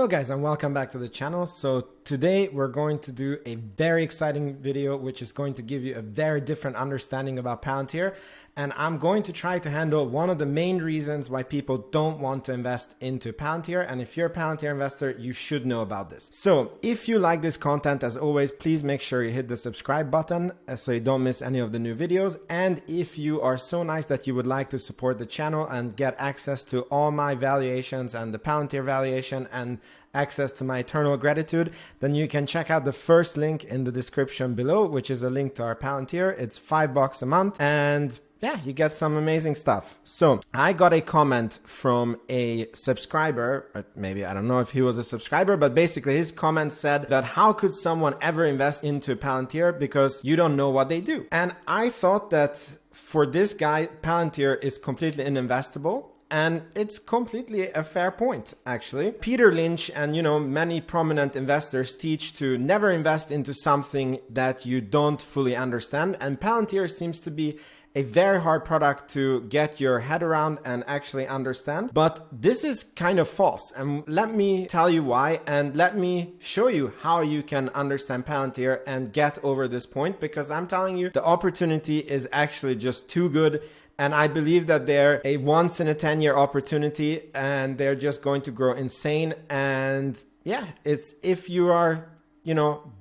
Hello guys and welcome back to the channel. So today we're going to do a very exciting video which is going to give you a very different understanding about Palantir, and I'm going to try to handle one of the main reasons why people don't want to invest into Palantir. And if you're a Palantir investor, you should know about this. So if you like this content, as always, please make sure you hit the subscribe button so you don't miss any of the new videos. And if you are so nice that you would like to support the channel and get access to all my valuations and the Palantir valuation and access to my eternal gratitude, then you can check out the first link in the description below, which is a link to our Palantir. It's $5 a month, and yeah, you get some amazing stuff. So I got a comment from a subscriber, or maybe I don't know if he was a subscriber, but basically his comment said that how could someone ever invest into Palantir because you don't know what they do? And I thought that for this guy, Palantir is completely uninvestable. And it's completely a fair point, actually. Peter Lynch and, many prominent investors teach to never invest into something that you don't fully understand. And Palantir seems to be a very hard product to get your head around and actually understand. But this is kind of false. And let me tell you why, and let me show you how you can understand Palantir and get over this point, because I'm telling you, the opportunity is actually just too good. And I believe that they're a once in a 10-year opportunity and they're just going to grow insane. And yeah, it's if you are,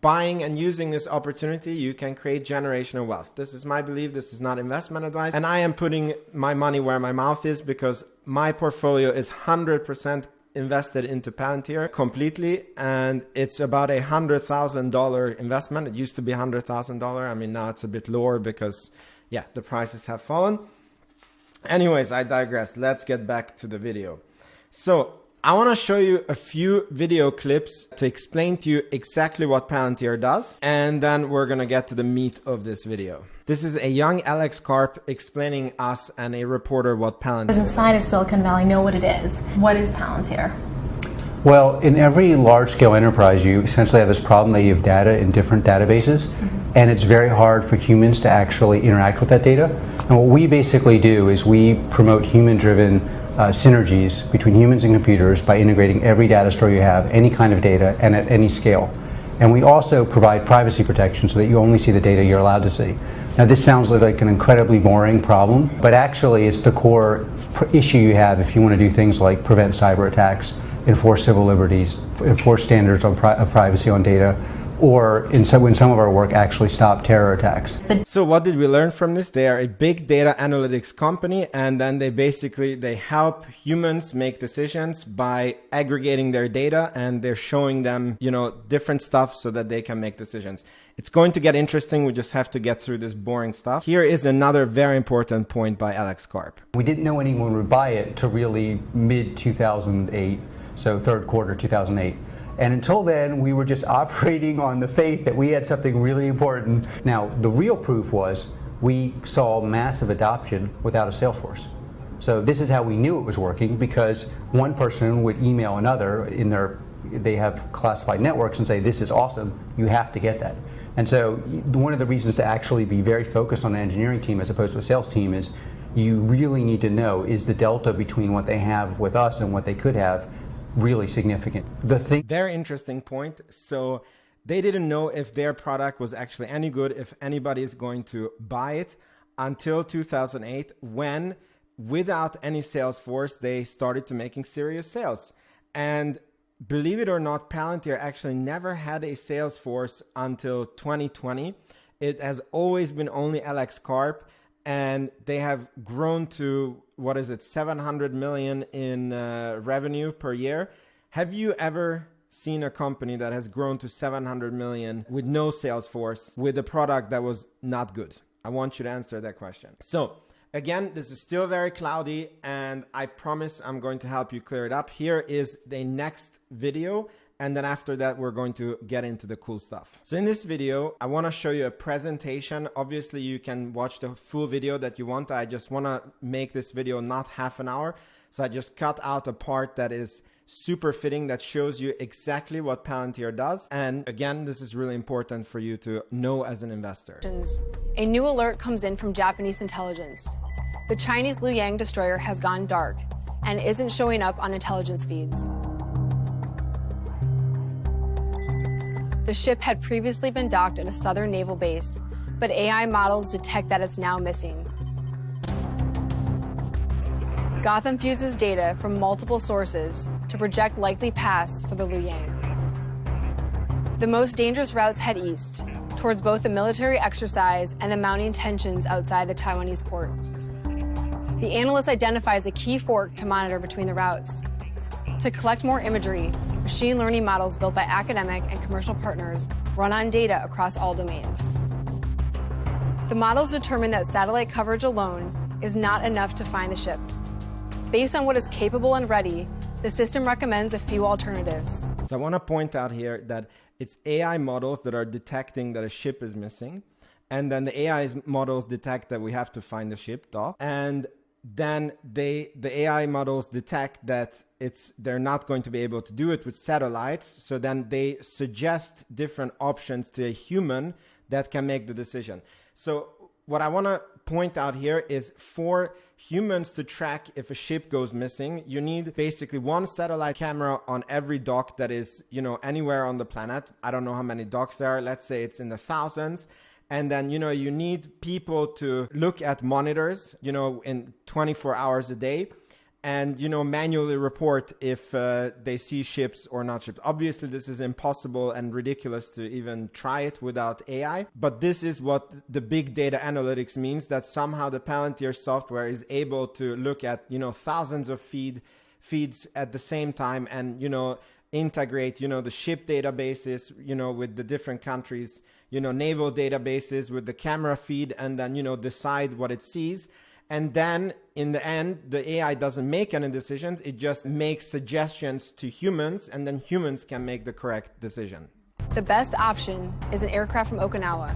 buying and using this opportunity, you can create generational wealth. This is my belief. This is not investment advice. And I am putting my money where my mouth is because my portfolio is 100% invested into Palantir completely, and it's about $100,000 investment. It used to be $100,000. I mean, now it's a bit lower because yeah, the prices have fallen. Anyways, I digress. Let's get back to the video. So I want to show you a few video clips to explain to you exactly what Palantir does, and then we're going to get to the meat of this video. This is a young Alex Karp explaining us and a reporter what Palantir is. Inside of Silicon Valley know what it is. What is Palantir? Well, in every large-scale enterprise, you essentially have this problem that you have data in different databases, and it's very hard for humans to actually interact with that data. And what we basically do is we promote human-driven synergies between humans and computers by integrating every data store you have, any kind of data, and at any scale. And we also provide privacy protection so that you only see the data you're allowed to see. Now, this sounds like an incredibly boring problem, but actually it's the core issue you have if you want to do things like prevent cyber attacks, enforce civil liberties, enforce standards of privacy on data, or when some of our work actually stop terror attacks. So what did we learn from this? They are a big data analytics company, and then they help humans make decisions by aggregating their data, and they're showing them, different stuff so that they can make decisions. It's going to get interesting. We just have to get through this boring stuff. Here is another very important point by Alex Karp. We didn't know anyone would buy it till really mid-2008, so third quarter 2008. And until then, we were just operating on the faith that we had something really important. Now, the real proof was we saw massive adoption without a sales force. So this is how we knew it was working, because one person would email another they have classified networks and say, this is awesome, you have to get that. And so one of the reasons to actually be very focused on an engineering team as opposed to a sales team is you really need to know, is the delta between what they have with us and what they could have really significant. Very interesting point. So they didn't know if their product was actually any good, if anybody is going to buy it, until 2008, when without any sales force, they started to making serious sales. And believe it or not, Palantir actually never had a sales force until 2020. It has always been only Alex Karp, and they have grown to, 700 million in revenue per year. Have you ever seen a company that has grown to 700 million with no sales force, with a product that was not good? I want you to answer that question. So again, this is still very cloudy, and I promise I'm going to help you clear it up. Here is the next video, and then after that, we're going to get into the cool stuff. So in this video, I want to show you a presentation. Obviously, you can watch the full video that you want. I just want to make this video not half an hour. So I just cut out a part that is super fitting, that shows you exactly what Palantir does. And again, this is really important for you to know as an investor. A new alert comes in from Japanese intelligence. The Chinese Luoyang destroyer has gone dark and isn't showing up on intelligence feeds. The ship had previously been docked at a southern naval base, but AI models detect that it's now missing. Gotham fuses data from multiple sources to project likely paths for the Liu Yang. The most dangerous routes head east, towards both the military exercise and the mounting tensions outside the Taiwanese port. The analyst identifies a key fork to monitor between the routes. To collect more imagery, machine learning models built by academic and commercial partners run on data across all domains. The models determine that satellite coverage alone is not enough to find the ship. Based on what is capable and ready, the system recommends a few alternatives. So I want to point out here that it's AI models that are detecting that a ship is missing. And then the AI models detect that we have to find the ship dock. And then the AI models detect that they're not going to be able to do it with satellites. So then they suggest different options to a human that can make the decision. So what I want to point out here is for humans to track if a ship goes missing, you need basically one satellite camera on every dock that is, anywhere on the planet. I don't know how many docks there are. Let's say it's in the thousands. And then, you need people to look at monitors, in 24 hours a day and, manually report if they see ships or not ships. Obviously, this is impossible and ridiculous to even try it without AI. But this is what the big data analytics means, that somehow the Palantir software is able to look at, thousands of feeds at the same time and, integrate, the ship databases, with the different countries, naval databases with the camera feed, and then, decide what it sees. And then in the end, the AI doesn't make any decisions. It just makes suggestions to humans, and then humans can make the correct decision. The best option is an aircraft from Okinawa.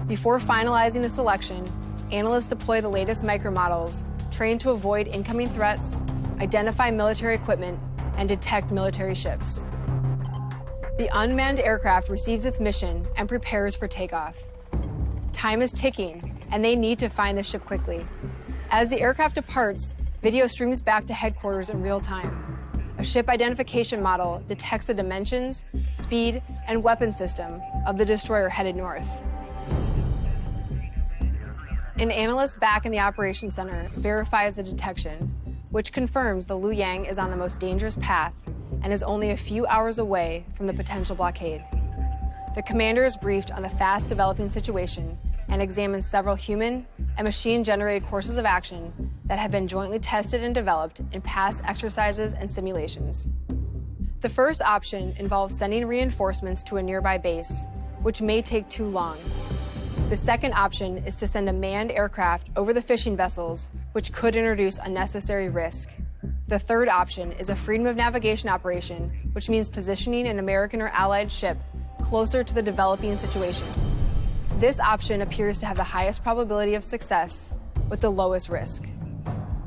Before finalizing the selection, analysts deploy the latest micromodels, trained to avoid incoming threats, identify military equipment, and detect military ships. The unmanned aircraft receives its mission and prepares for takeoff. Time is ticking, and they need to find the ship quickly. As the aircraft departs, video streams back to headquarters in real time. A ship identification model detects the dimensions, speed, and weapon system of the destroyer headed north. An analyst back in the operations center verifies the detection, which confirms the Liu Yang is on the most dangerous path and is only a few hours away from the potential blockade. The commander is briefed on the fast-developing situation and examines several human and machine-generated courses of action that have been jointly tested and developed in past exercises and simulations. The first option involves sending reinforcements to a nearby base, which may take too long. The second option is to send a manned aircraft over the fishing vessels, which could introduce unnecessary risk. The third option is a freedom of navigation operation, which means positioning an American or allied ship closer to the developing situation. This option appears to have the highest probability of success with the lowest risk.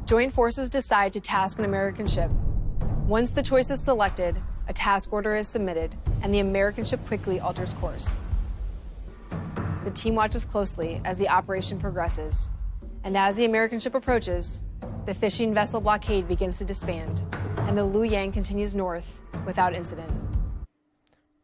Joint forces decide to task an American ship. Once the choice is selected, a task order is submitted, and the American ship quickly alters course. The team watches closely as the operation progresses, and as the American ship approaches, the fishing vessel blockade begins to disband, and the Liu Yang continues north without incident.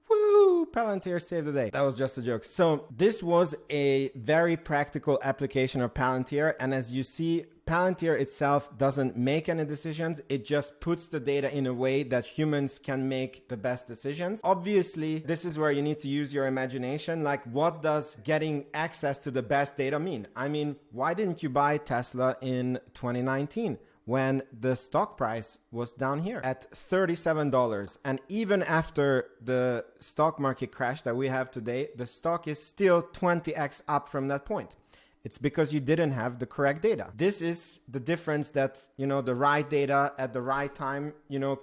Woo! Palantir saved the day. That was just a joke. So this was a very practical application of Palantir, and as you see, Palantir itself doesn't make any decisions. It just puts the data in a way that humans can make the best decisions. Obviously, this is where you need to use your imagination. Like, what does getting access to the best data mean? I mean, why didn't you buy Tesla in 2019? When the stock price was down here at $37. And even after the stock market crash that we have today, the stock is still 20x up from that point. It's because you didn't have the correct data. This is the difference that, the right data at the right time,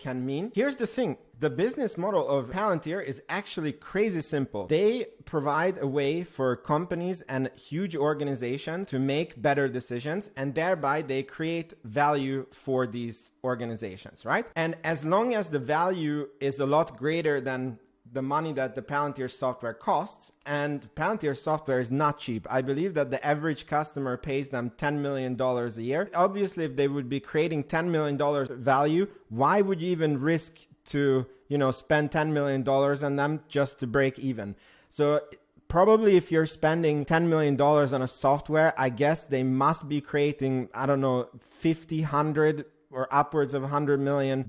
can mean. Here's the thing. The business model of Palantir is actually crazy simple. They provide a way for companies and huge organizations to make better decisions, and thereby they create value for these organizations, right? And as long as the value is a lot greater than the money that the Palantir software costs, and Palantir software is not cheap. I believe that the average customer pays them $10 million a year. Obviously, if they would be creating $10 million value, why would you even risk to, spend $10 million on them just to break even. So probably if you're spending $10 million on a software, I guess they must be creating, I don't know, 50, 100 or upwards of $100 million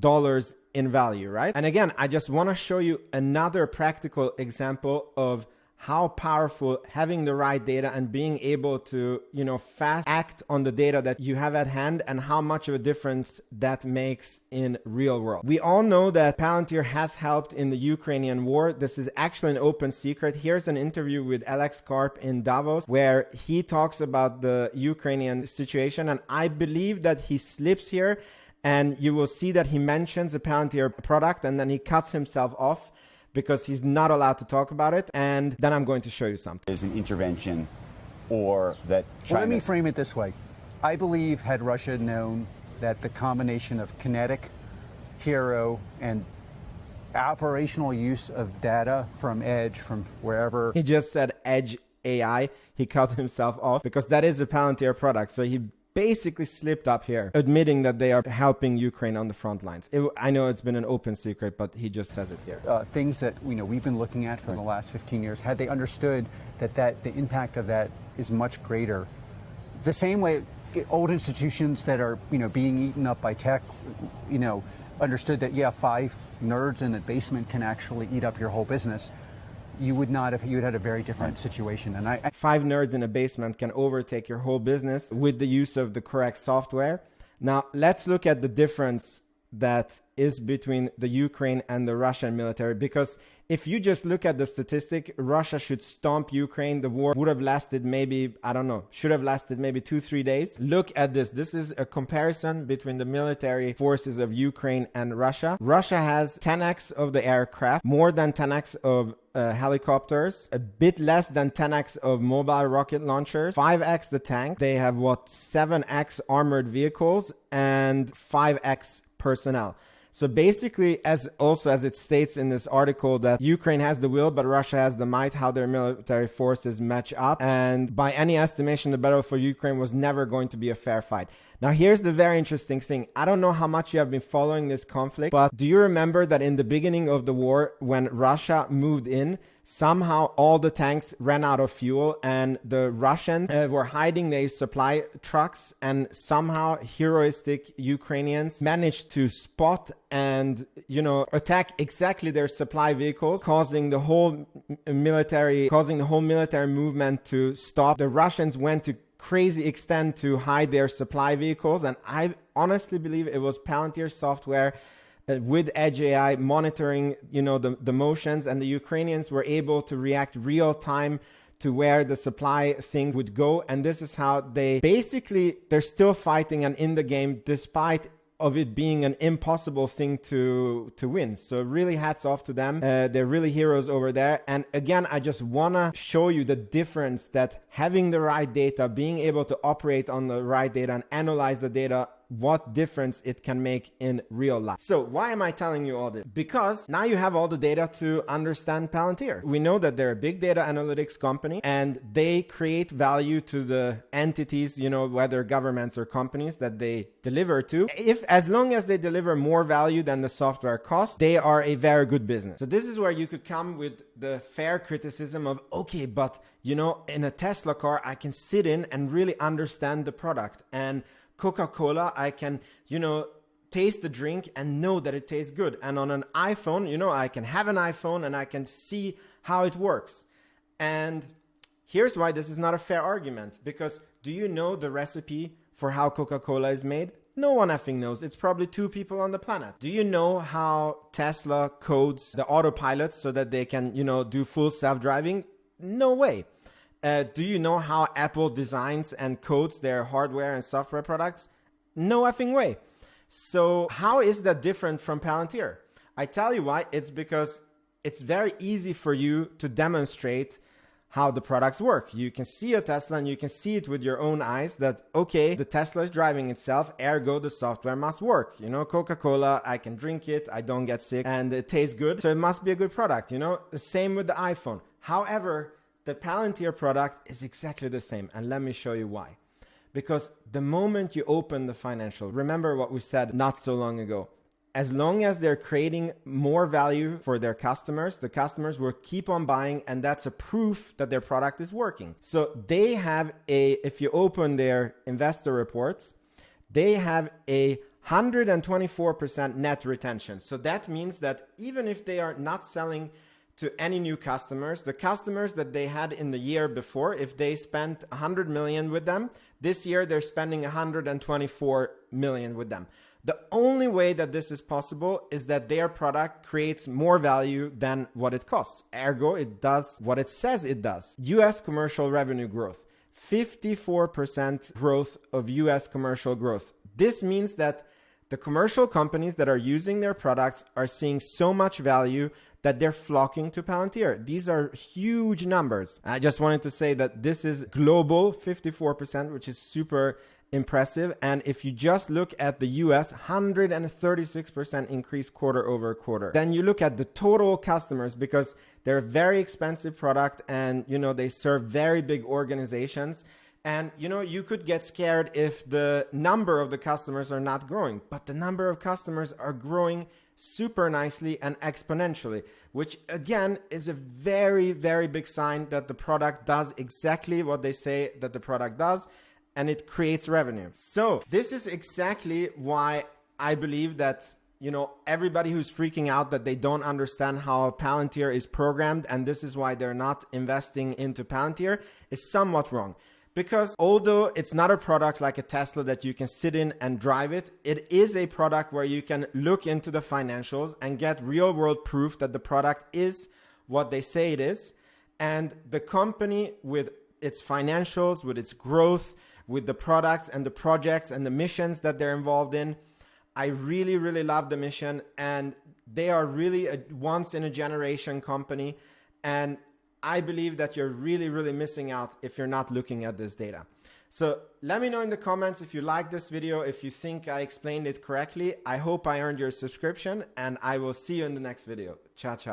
in value, right? And again, I just want to show you another practical example of how powerful having the right data and being able to, fast act on the data that you have at hand, and how much of a difference that makes in real world. We all know that Palantir has helped in the Ukrainian war. This is actually an open secret. Here's an interview with Alex Karp in Davos where he talks about the Ukrainian situation, and I believe that he slips here, and you will see that he mentions a Palantir product and then he cuts himself off because he's not allowed to talk about it. And then I'm going to show you something. Is an intervention, or that China... Well, let me frame it this way. I believe had Russia known that the combination of kinetic, hero, and operational use of data from edge, from wherever... He just said edge AI. He cut himself off because that is a Palantir product. So he basically slipped up here, admitting that they are helping Ukraine on the front lines. I know it's been an open secret, but he just says it here. Things that we've been looking at for the last 15 years, had they understood that the impact of that is much greater. The same way old institutions that are being eaten up by tech, understood that 5 nerds in the basement can actually eat up your whole business. You would not have. You would have had a very different situation. And 5 nerds in a basement can overtake your whole business with the use of the correct software. Now, let's look at the difference that is between the Ukraine and the Russian military, because if you just look at the statistic, Russia should stomp Ukraine. The war would have lasted maybe, should have lasted maybe 2-3 days. Look at this. This is a comparison between the military forces of Ukraine and Russia. Russia has 10x of the aircraft, more than 10x of helicopters, a bit less than 10x of mobile rocket launchers, 5x the tank. They have 7x armored vehicles and 5x personnel. So basically, as it states in this article, that Ukraine has the will, but Russia has the might, how their military forces match up. And by any estimation, the battle for Ukraine was never going to be a fair fight. Now, here's the very interesting thing. I don't know how much you have been following this conflict, but do you remember that in the beginning of the war, when Russia moved in, somehow all the tanks ran out of fuel and the Russians were hiding their supply trucks, and somehow heroistic Ukrainians managed to spot and, attack exactly their supply vehicles, causing the whole military movement to stop. The Russians went to crazy extent to hide their supply vehicles, and I honestly believe it was Palantir software with Edge AI monitoring, the motions, and the Ukrainians were able to react real time to where the supply things would go. And this is how they're still fighting and in the game despite of it being an impossible thing to win. So really hats off to them. They're really heroes over there. And again, I just want to show you the difference that having the right data, being able to operate on the right data and analyze the data, what difference it can make in real life. So why am I telling you all this? Because now you have all the data to understand Palantir. We know that they're a big data analytics company and they create value to the entities, whether governments or companies that they deliver to. As long as they deliver more value than the software costs, they are a very good business. So this is where you could come with the fair criticism of, okay, but in a Tesla car, I can sit in and really understand the product. And Coca-Cola, I can, taste the drink and know that it tastes good. And on an iPhone, I can have an iPhone and I can see how it works. And here's why this is not a fair argument. Because do you know the recipe for how Coca-Cola is made? No one effing knows. It's probably 2 people on the planet. Do you know how Tesla codes the autopilot so that they can, do full self-driving? No way. Do you know how Apple designs and codes their hardware and software products? No effing way. So how is that different from Palantir? I tell you why. It's because it's very easy for you to demonstrate how the products work. You can see a Tesla and you can see it with your own eyes that, okay, the Tesla is driving itself, ergo the software must work. Coca-Cola, I can drink it, I don't get sick, and it tastes good, so it must be a good product. The same with the iPhone. However, the Palantir product is exactly the same, and let me show you why. Because the moment you open the financial, remember what we said not so long ago, as long as they're creating more value for their customers, the customers will keep on buying, and that's a proof that their product is working. So they have if you open their investor reports, they have a 124% net retention. So that means that even if they are not selling to any new customers, the customers that they had in the year before, if they spent 100 million with them, this year they're spending 124 million with them. The only way that this is possible is that their product creates more value than what it costs. Ergo, it does what it says it does. US commercial revenue growth, 54% growth of US commercial growth. This means that the commercial companies that are using their products are seeing so much value that they're flocking to Palantir. These are huge numbers. I just wanted to say that this is global, 54%, which is super impressive. And if you just look at the US, 136% increase quarter over quarter. Then you look at the total customers, because they're a very expensive product and they serve very big organizations. And you could get scared if the number of the customers are not growing, but the number of customers are growing super nicely and exponentially, which again is a very, very big sign that the product does exactly what they say that the product does, and it creates revenue. So this is exactly why I believe that everybody who's freaking out that they don't understand how Palantir is programmed, and this is why they're not investing into Palantir, is somewhat wrong. Because although it's not a product like a Tesla that you can sit in and drive it, it is a product where you can look into the financials and get real world proof that the product is what they say it is. And the company, with its financials, with its growth, with the products and the projects and the missions that they're involved in, I really, really love the mission, and they are really a once in a generation company. And I believe that you're really, really missing out if you're not looking at this data. So let me know in the comments if you like this video, if you think I explained it correctly. I hope I earned your subscription, and I will see you in the next video. Ciao, ciao.